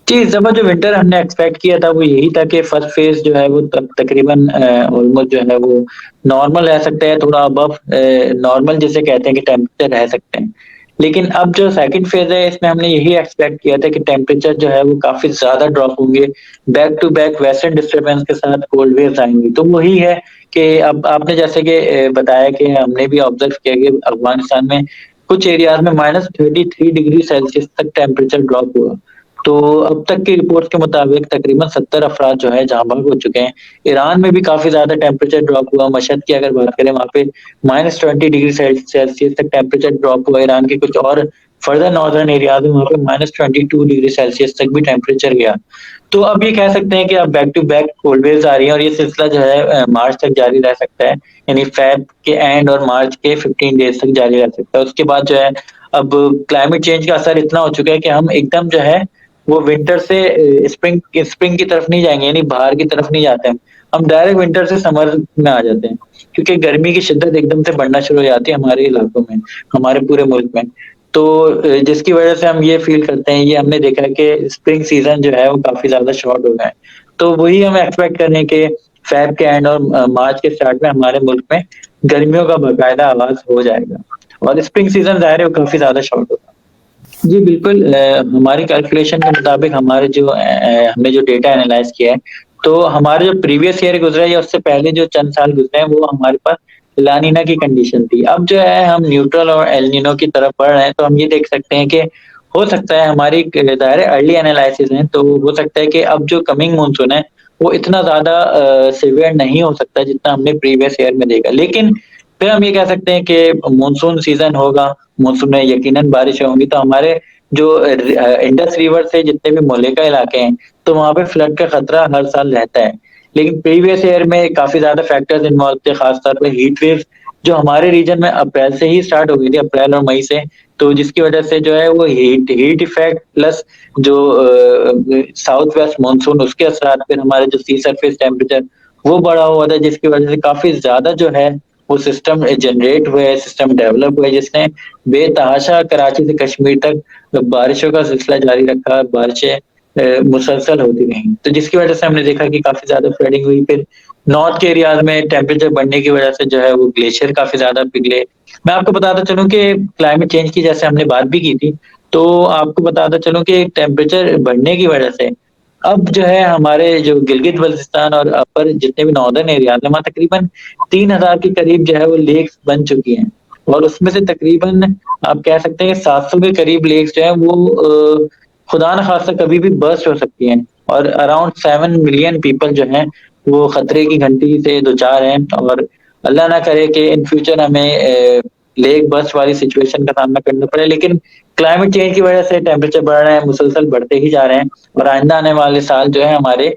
जी, इस दफ़ा जो विंटर हमने एक्सपेक्ट किया था वो यही था कि फर्स्ट फेज़ जो है वो तकरीबन ऑलमोस्ट जो है वो नॉर्मल रह सकता है, थोड़ा अबव नॉर्मल जिसे कहते हैं कि टेम्परेचर रह सकते हैं। लेकिन अब जो सेकंड फेज़ है इसमें हमने यही एक्सपेक्ट किया था कि टेम्परेचर जो है वो काफ़ी ज़्यादा ड्रॉप होंगे, back to back western disturbance के साथ कोल्ड वेव्स आएँगी। तो वही है कि अब आपने जैसे कि बताया कि हमने भी ऑब्ज़र्व किया कि अफ़गानिस्तान में कुछ एरियाज़ में -33 डिग्री सेल्सियस तक टेम्परेचर ड्रॉप हुआ। तो अब तक की रिपोर्ट्स के मुताबिक तकरीबन 70 अफ़राद जो है जाँ बाहक हो चुके हैं। ईरान में भी काफ़ी ज़्यादा टेम्परेचर ड्रॉप हुआ, मशहद की अगर बात करें वहाँ पे -20 डिग्री सेल्सियस तक टेम्परेचर ड्रॉप हुआ। ईरान के कुछ और फर्दर नॉर्दर्न एरियाज़ में वहाँ पे -22 डिग्री सेल्सियस तक भी टेम्परेचर गया। तो अब ये कह सकते हैं कि अब back to back cold waves आ रही हैं और ये सिलसिला जो है मार्च तक जारी रह सकता है। यानी फ़ेब के एंड और मार्च के 15 डेज़ तक जारी रह सकता है। उसके बाद जो है अब क्लाइमेट चेंज का असर इतना हो चुका है कि हम एकदम जो है वो विंटर से स्प्रिंग स्प्रिंग की तरफ नहीं जाएँगे, यानी बाहर की तरफ नहीं जाते हम। हम डायरेक्ट विंटर से समर में आ जाते हैं, क्योंकि गर्मी की शिद्दत एकदम से बढ़ना शुरू हो जाती है हमारे इलाकों में, हमारे पूरे मुल्क में। तो जिसकी वजह से हम ये फ़ील करते हैं, ये हमने देखा है कि स्प्रिंग सीज़न जो है वो काफ़ी ज़्यादा शॉर्ट हो गया है। तो वही हम एक्सपेक्ट कर रहे हैं कि फ़ेब के एंड और मार्च के स्टार्ट में हमारे मुल्क में गर्मियों का बाकायदा आगाज़ हो जाएगा और स्प्रिंग सीज़न ज़ाहिर है वो काफ़ी ज़्यादा शॉर्ट होगा। जी, बिल्कुल हमारी कैलकुलेशन के मुताबिक हमारे जो हमने जो डेटा एनालाइज़ किया है, तो हमारे जो प्रीवियस ईयर गुज़रा है या उससे पहले जो चंद साल गुज़रे हैं, वो हमारे पास ला नीना की कंडीशन थी। अब जो है हम न्यूट्रल और एल नीनो की तरफ बढ़ रहे हैं, तो हम ये देख सकते हैं कि हो सकता है हमारी ज़ाहिर है अर्ली एनालिसिस है, तो हो सकता है कि अब जो कमिंग मॉनसून है, वो इतना ज़्यादा सीवियर नहीं हो सकता जितना हमने प्रीवियस ईयर में देखा। लेकिन फिर हम ये कह सकते हैं कि मॉनसून सीज़न होगा, मॉनसून में यकीनन बारिशें होंगी, तो हमारे जो इंडस रिवर से जितने भी मुहल्लिका इलाके हैं, तो वहाँ पे फ्लड का खतरा हर साल रहता है। लेकिन प्रीवियस ईयर में काफ़ी ज़्यादा फैक्टर्स इन्वॉल्व थे, खास तौर पे हीट वेव्स जो हमारे रीजन में अप्रैल से ही स्टार्ट हो गई थी, अप्रैल और मई से, तो जिसकी वजह से जो है वो हीट हीट इफेक्ट प्लस जो साउथ वेस्ट मानसून उसके असरात फिर हमारे जो सी सरफेस टेम्परेचर वो बढ़ा हुआ था, जिसकी वजह से काफ़ी ज़्यादा जो है वो सिस्टम जनरेट हुए, सिस्टम डेवलप हुए, जिसने बेतहाशा कराची से कश्मीर तक बारिशों का सिलसिला जारी रखा, बारिशें मुसलसल होती रहीं। तो जिसकी वजह से हमने देखा कि काफ़ी ज़्यादा फ्लडिंग हुई, फिर नॉर्थ के एरियाज़ में टेम्परेचर बढ़ने की वजह से जो है वो ग्लेशियर काफ़ी ज़्यादा पिघले। मैं आपको बताता चलूँ कि क्लाइमेट चेंज की जैसे हमने बात भी की थी, तो आपको बताता चलूँ कि टेम्परेचर बढ़ने की वजह से अब जो है हमारे जो गिलगित-बल्तिस्तान और अपर जितने भी नॉर्दर्न एरियाज़ हैं, वहाँ तकरीबन 3000 के करीब जो है वो लेक्स बन चुकी हैं और उसमें से तकरीबन आप कह सकते हैं कि 700 के करीब लेक्स जो हैं वो खुदा न खास्ता कभी भी बर्स्ट हो सकती हैं और अराउंड 7 मिलियन पीपल जो हैं वो खतरे की घंटी से दो-चार हैं और अल्लाह ना करे कि इन फ्यूचर हमें लेक बर्स्ट वाली सिचुएशन का सामना करना पड़े। लेकिन क्लाइमेट चेंज की वजह से टेम्परेचर बढ़ रहे हैं, मुसलसल बढ़ते ही जा रहे हैं और आइंदा आने वाले साल जो है हमारे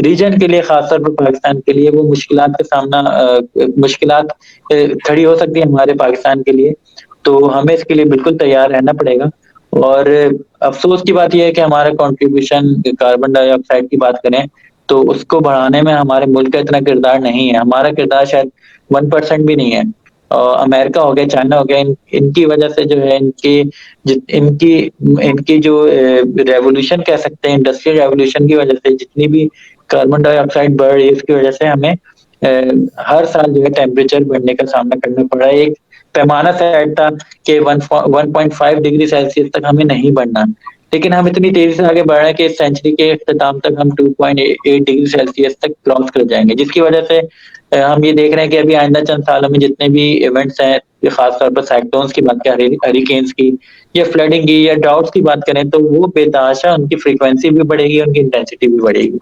रीजन के लिए खासतौर पर पाकिस्तान के लिए वो मुश्किलात का सामना मुश्किलात खड़ी हो सकती है हमारे पाकिस्तान के लिए, तो हमें इसके लिए बिल्कुल तैयार रहना पड़ेगा और अफ़सोस की बात ये है कि हमारा कंट्रीब्यूशन कार्बन डाइऑक्साइड की बात करें, तो उसको बढ़ाने में हमारे मुल्क का इतना किरदार नहीं है, हमारा किरदार शायद 1% भी नहीं है। अमेरिका हो गया, चाइना हो गया, इनकी वजह से जो है इनकी इनकी जो रेवोल्यूशन कह सकते हैं, इंडस्ट्रियल रेवोल्यूशन की वजह से जितनी भी कार्बन डाइऑक्साइड बढ़ रही है, इसकी वजह से हमें हर साल जो है टेम्परेचर बढ़ने का सामना करना पड़ रहा है। एक पैमाना सेट था कि 1.5 डिग्री सेल्सियस तक हमें नहीं बढ़ना, लेकिन हम इतनी तेज़ी से आगे बढ़ रहे हैं कि इस सेंचुरी के इख्तिताम तक हम 2.8 डिग्री सेल्सियस तक क्रॉस कर जाएँगे, जिसकी वजह से हम ये देख रहे हैं कि अभी आइंदा चंद सालों में जितने भी इवेंट्स हैं, ये खास तौर पर साइक्लोन्स की बात करें, हरिकेन्स की या फ्लडिंग की या ड्राउट्स की बात करें, तो वो बेतहाशा उनकी फ्रीक्वेंसी भी बढ़ेगी, उनकी इंटेंसिटी भी बढ़ेगी।